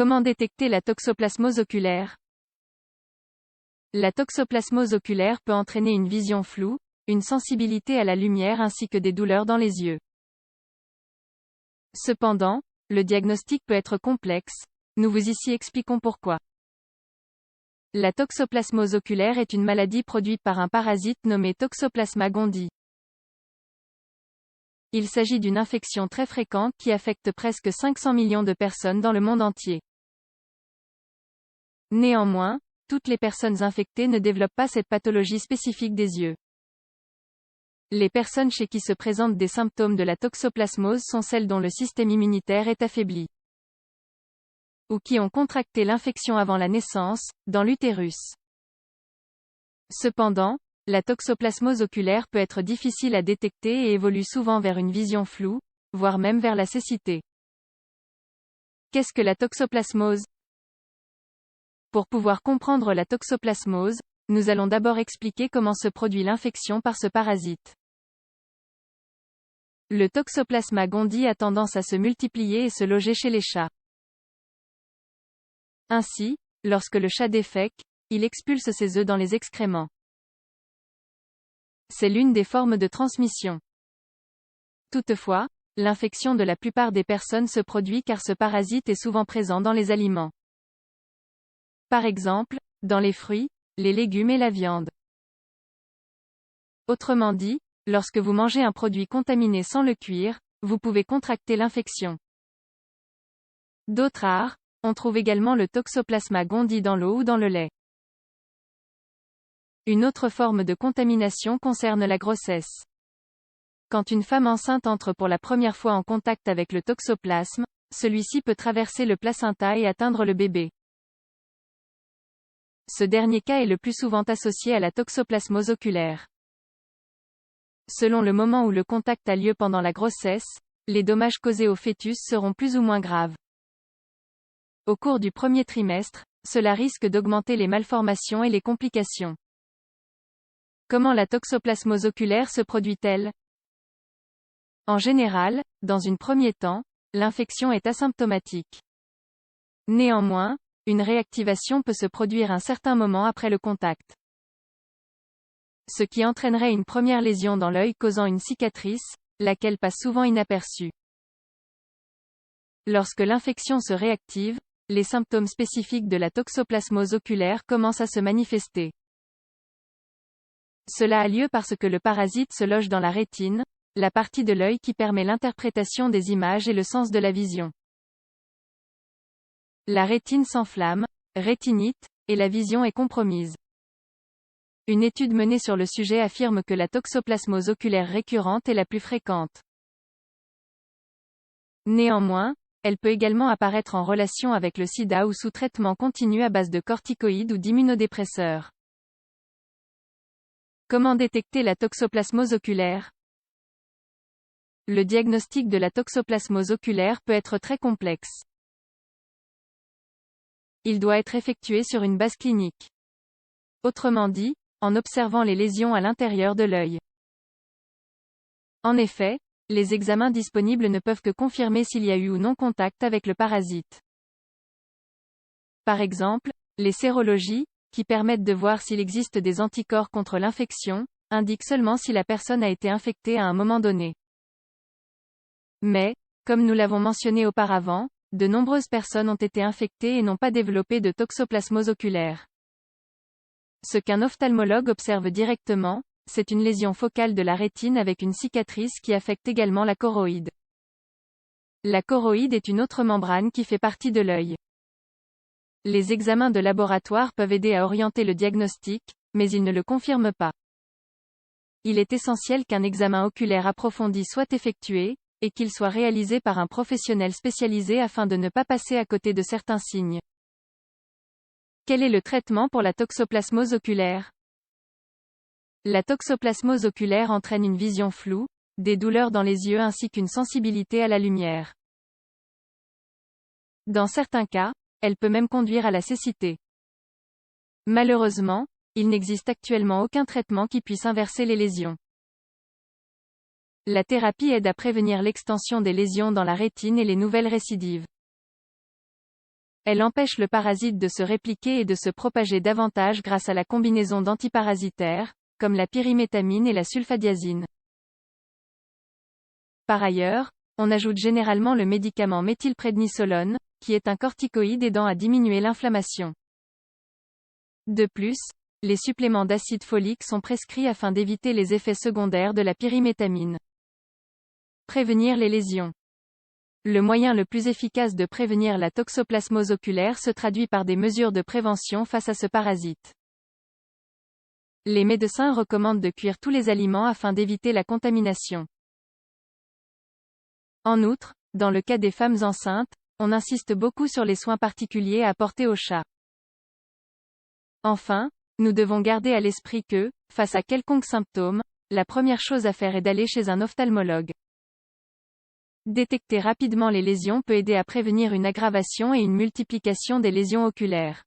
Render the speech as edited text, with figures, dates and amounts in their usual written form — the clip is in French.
Comment détecter la toxoplasmose oculaire? La toxoplasmose oculaire peut entraîner une vision floue, une sensibilité à la lumière ainsi que des douleurs dans les yeux. Cependant, le diagnostic peut être complexe, nous vous ici expliquons pourquoi. La toxoplasmose oculaire est une maladie produite par un parasite nommé Toxoplasma gondii. Il s'agit d'une infection très fréquente qui affecte presque 500 millions de personnes dans le monde entier. Néanmoins, toutes les personnes infectées ne développent pas cette pathologie spécifique des yeux. Les personnes chez qui se présentent des symptômes de la toxoplasmose sont celles dont le système immunitaire est affaibli, ou qui ont contracté l'infection avant la naissance, dans l'utérus. Cependant, la toxoplasmose oculaire peut être difficile à détecter et évolue souvent vers une vision floue, voire même vers la cécité. Qu'est-ce que la toxoplasmose? Pour pouvoir comprendre la toxoplasmose, nous allons d'abord expliquer comment se produit l'infection par ce parasite. Le Toxoplasma gondii a tendance à se multiplier et se loger chez les chats. Ainsi, lorsque le chat défèque, il expulse ses œufs dans les excréments. C'est l'une des formes de transmission. Toutefois, l'infection de la plupart des personnes se produit car ce parasite est souvent présent dans les aliments. Par exemple, dans les fruits, les légumes et la viande. Autrement dit, lorsque vous mangez un produit contaminé sans le cuire, vous pouvez contracter l'infection. D'autres rares, on trouve également le Toxoplasma gondii dans l'eau ou dans le lait. Une autre forme de contamination concerne la grossesse. Quand une femme enceinte entre pour la première fois en contact avec le toxoplasme, celui-ci peut traverser le placenta et atteindre le bébé. Ce dernier cas est le plus souvent associé à la toxoplasmose oculaire. Selon le moment où le contact a lieu pendant la grossesse, les dommages causés au fœtus seront plus ou moins graves. Au cours du premier trimestre, cela risque d'augmenter les malformations et les complications. Comment la toxoplasmose oculaire se produit-elle? En général, dans un premier temps, l'infection est asymptomatique. Néanmoins, une réactivation peut se produire un certain moment après le contact, ce qui entraînerait une première lésion dans l'œil causant une cicatrice, laquelle passe souvent inaperçue. Lorsque l'infection se réactive, les symptômes spécifiques de la toxoplasmose oculaire commencent à se manifester. Cela a lieu parce que le parasite se loge dans la rétine, la partie de l'œil qui permet l'interprétation des images et le sens de la vision. La rétine s'enflamme, rétinite, et la vision est compromise. Une étude menée sur le sujet affirme que la toxoplasmose oculaire récurrente est la plus fréquente. Néanmoins, elle peut également apparaître en relation avec le sida ou sous traitement continu à base de corticoïdes ou d'immunodépresseurs. Comment détecter la toxoplasmose oculaire? Le diagnostic de la toxoplasmose oculaire peut être très complexe. Il doit être effectué sur une base clinique. Autrement dit, en observant les lésions à l'intérieur de l'œil. En effet, les examens disponibles ne peuvent que confirmer s'il y a eu ou non contact avec le parasite. Par exemple, les sérologies, qui permettent de voir s'il existe des anticorps contre l'infection, indiquent seulement si la personne a été infectée à un moment donné. Mais, comme nous l'avons mentionné auparavant, de nombreuses personnes ont été infectées et n'ont pas développé de toxoplasmose oculaire. Ce qu'un ophtalmologue observe directement, c'est une lésion focale de la rétine avec une cicatrice qui affecte également la choroïde. La choroïde est une autre membrane qui fait partie de l'œil. Les examens de laboratoire peuvent aider à orienter le diagnostic, mais ils ne le confirment pas. Il est essentiel qu'un examen oculaire approfondi soit effectué, et qu'il soit réalisé par un professionnel spécialisé afin de ne pas passer à côté de certains signes. Quel est le traitement pour la toxoplasmose oculaire? La toxoplasmose oculaire entraîne une vision floue, des douleurs dans les yeux ainsi qu'une sensibilité à la lumière. Dans certains cas, elle peut même conduire à la cécité. Malheureusement, il n'existe actuellement aucun traitement qui puisse inverser les lésions. La thérapie aide à prévenir l'extension des lésions dans la rétine et les nouvelles récidives. Elle empêche le parasite de se répliquer et de se propager davantage grâce à la combinaison d'antiparasitaires, comme la pyrimétamine et la sulfadiazine. Par ailleurs, on ajoute généralement le médicament méthylprednisolone, qui est un corticoïde aidant à diminuer l'inflammation. De plus, les suppléments d'acide folique sont prescrits afin d'éviter les effets secondaires de la pyrimétamine. Prévenir les lésions. Le moyen le plus efficace de prévenir la toxoplasmose oculaire se traduit par des mesures de prévention face à ce parasite. Les médecins recommandent de cuire tous les aliments afin d'éviter la contamination. En outre, dans le cas des femmes enceintes, on insiste beaucoup sur les soins particuliers à apporter aux chats. Enfin, nous devons garder à l'esprit que, face à quelconque symptôme, la première chose à faire est d'aller chez un ophtalmologue. Détecter rapidement les lésions peut aider à prévenir une aggravation et une multiplication des lésions oculaires.